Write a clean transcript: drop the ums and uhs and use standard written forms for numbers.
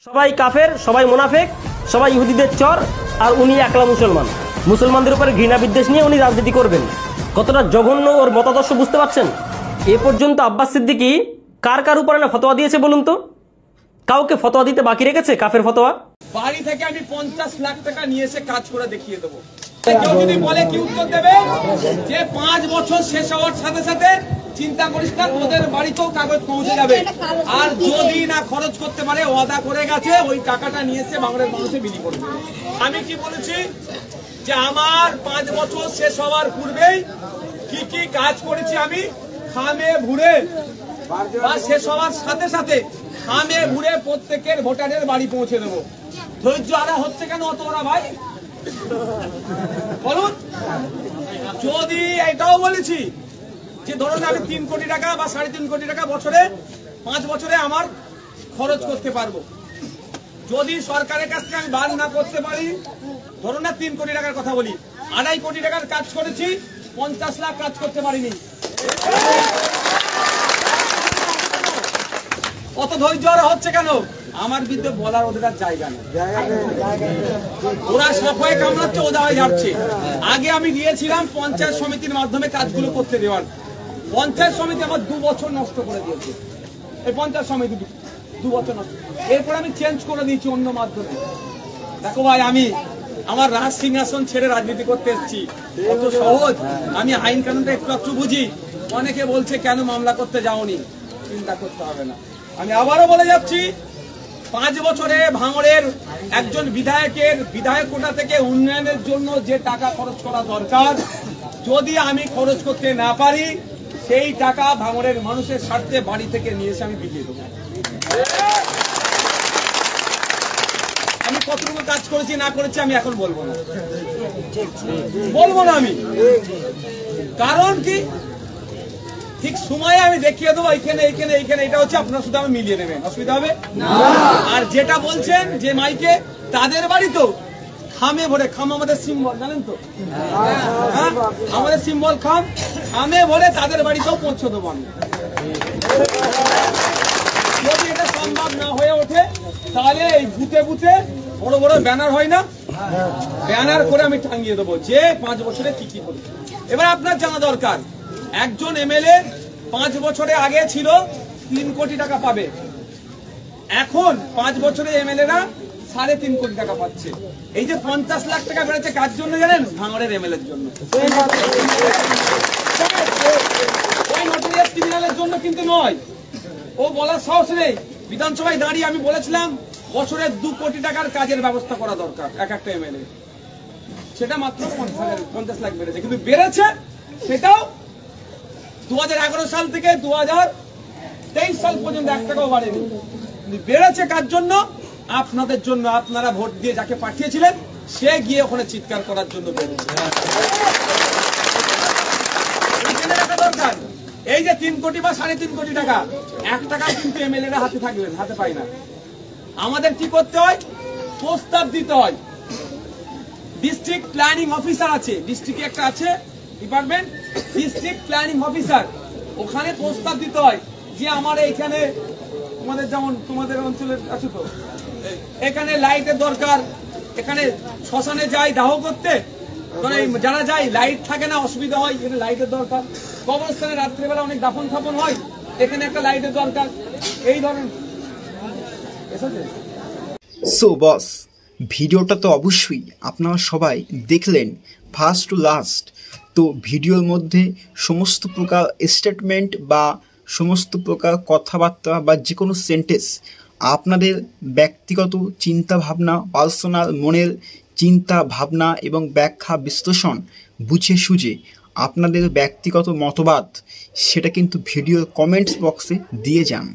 সবাই কাফের, সবাই মুনাফিক, সবাই ইহুদিদের চর, আর উনি একলা মুসলমান। মুসলমানদের উপরে ঘৃণা বিদ্বেষ নিয়ে উনি রাজনীতি করবেন। কতটা জঘন্য ওর মতাদর্শ বুঝতে পারছেন? এ পর্যন্ত আব্বাস সিদ্দিকী কার কার উপরে না ফতোয়া দিয়েছে বলুন তো? কাউকে ফতোয়া দিতে বাকি রেখেছে? কাফের ফতোয়া। বাড়ি থেকে আমি 50 লাখ টাকা নিয়ে এসে কাজ করে দেখিয়ে দেবো। কেউ যদি বলে কি উত্তর দেবে যে 5 বছর শেষ হওয়ার সাথে সাথে চিন্তা করিস না, তোদের বাড়িতেও কাগজ পৌঁছে যাবে। আর যদি না খরচ করতে পারে, ওয়াদা করে গেছে ওই টাকাটা নিয়ে এসে বাংলার মানুষে বিলি করবে। আমি কি বলেছি যে আমার 5 বছর শেষ হওয়ার পূর্বেই কি কি কাজ করেছি আমি খামে ভুরে, বা শেষ হওয়ার সাথে সাথে খামে ভুরে প্রত্যেকের ভোটারের বাড়ি পৌঁছে দেবো। ধৈর্য আরা হচ্ছে কেন অত ওরা ভাই বলুন? যদি এটাও বলেছি যে ধরুন আমি 3 কোটি টাকা বা 3.5 কোটি টাকা বছরে 5 বছরে আমার খরচ করতে পারবো, যদি সরকারের কাছ থেকে আমি বার না করতে পারি, ধরুন না 3 কোটি টাকার কথা বলি, 2.5 কোটি টাকার কাজ করেছি, 50 লাখ কাজ করতে পারিনি, অত ধৈর্য আর হচ্ছে কেন? আমার বিরুদ্ধে বলার ওদের আর জায়গা নেই। ওরা সবাই কামড়াচ্ছে, ওদা হয়ে যাচ্ছে। আগে আমি দিয়েছিলাম পঞ্চায়েত সমিতির মাধ্যমে কাজগুলো করতে দেওয়ার। পঞ্চায়েত সমিতি আমার 2 বছর নষ্ট করে দিয়েছে। এই পঞ্চায়েত সমিতি 2 বছর নষ্ট। এরপর আমি চেঞ্জ করে দিয়েছি অন্য মাধ্যমে। দেখো ভাই, আমি আমার রাজ সিংহাসন ছেড়ে রাজনীতি করতে এসেছি, কত সহজ। আমি আইন কানুনটা একটু বুঝি। অনেকে বলছে কেন মামলা করতে যাওনি, চিন্তা করতে হবে না। আমি আবারও বলে যাচ্ছি, 5 বছরে ভাঙড়ের একজন বিধায়ক কোটা থেকে উন্নয়নের জন্য যে টাকা খরচ করা দরকার, যদি আমি খরচ করতে না পারি, সেই টাকা ভাঙড়ের মানুষের স্বার্থে বাড়ি থেকে নিয়ে এসে আমি বিলিয়ে দেবো। আমি কতটুকু কাজ করেছি না করেছি আমি এখন বলবো না, আমি। কারণ কি, ঠিক সময়ে আমি দেখিয়ে দেবো এইখানে এইখানে এইখানে, এটা হচ্ছে আপনারা শুধু আমি মিলিয়ে নেবেন, অসুবিধা হবে না। আর যেটা বলছেন যে মাইকে, তাদের বাড়ি তো খামে ভরে, খাম আমাদের সিম্বল, জানেন তো? হ্যাঁ, আমাদের সিম্বল খাম, খামে ভরে তাদের বাড়িতেও পৌঁছে দেবো আমি। যদি এটা সম্ভব না হয়ে ওঠে, তাহলে এই বুথে বুথে বড় বড় ব্যানার হয় না, ব্যানার করে আমি টাঙিয়ে দেবো যে 5 বছরে কি কি করি। এবার আপনার জানা দরকার, একজন এমএলএ 5 বছরে আগে ছিল 3 কোটি টাকা পাবে, এখন 5 বছরে এমএলএরা 3.5 কোটি টাকা পাচ্ছে। এই যে 50 লাখ টাকা বেড়েছে কার জন্য জানেন? ভাঙড়ের এমএলএর জন্য, ওই নটোরিয়াস ক্রিমিনালের জন্য কিন্তু নয়। ও বলার সাহস নেই। বিধানসভায় দাঁড়িয়ে আমি বলেছিলাম বছরে 2 কোটি টাকার কাজের ব্যবস্থা করা দরকার এক একটা এমএলএ, সেটা মাত্র 50 লাখ বেড়েছে। কিন্তু বেড়েছে সেটাও 2011 সাল থেকে 2023 সাল পর্যন্ত 1 টাকাও বাড়েনি। বেড়েছে কার জন্য? আপনাদের জন্য। আপনারা ভোট দিয়ে যাকে পাঠিয়েছিলেন, সে গিয়ে ওখানে চিৎকার করার জন্য বেড়েছে। দরকার এই যে 3 কোটি বা 3.5 কোটি টাকা, 1 টাকা কিন্তু এমএলএরা হাতে থাকবেন, হাতে পায় না। আমাদের কি করতে হয়? প্রস্তাব দিতে হয়। ডিস্ট্রিক্ট প্ল্যানিং অফিসার আছে, ডিস্ট্রিক্টে একটা আছে ডিপার্টমেন্ট, ডিস্ট্রিক্ট প্ল্যানিং অফিসার। ওখানে প্রস্তাব দিতে হয় যে আমার এইখানে, তোমাদের যেমন তোমাদের অঞ্চলের আছে তো, এখানে লাইটের দরকার, এখানে শ্মশানে যাই দাহ করতে, যারা যায় লাইট থাকে না, অসুবিধা হয়, এখানে লাইটের দরকার। কবরস্থানে রাত্রিবেলা অনেক দাফন খাপন হয়, এখানে একটা লাইটের দরকার। এই ধরনের। সো বস, ভিডিওটা তো অবশ্যই আপনারা সবাই দেখলেন ফার্স্ট টু লাস্ট। তো ভিডিওর মধ্যে সমস্ত প্রকার স্টেটমেন্ট বা সমস্ত প্রকার কথাবার্তা বা যে কোনো সেন্টেন্স আপনাদের ব্যক্তিগত চিন্তা ভাবনা, পার্সোনাল মনের চিন্তা ভাবনা এবং ব্যাখ্যা বিশ্লেষণ বুঝে সুঝে আপনাদের ব্যক্তিগত মতবাদ, সেটা কিন্তু ভিডিওর কমেন্টস বক্সে দিয়ে যান।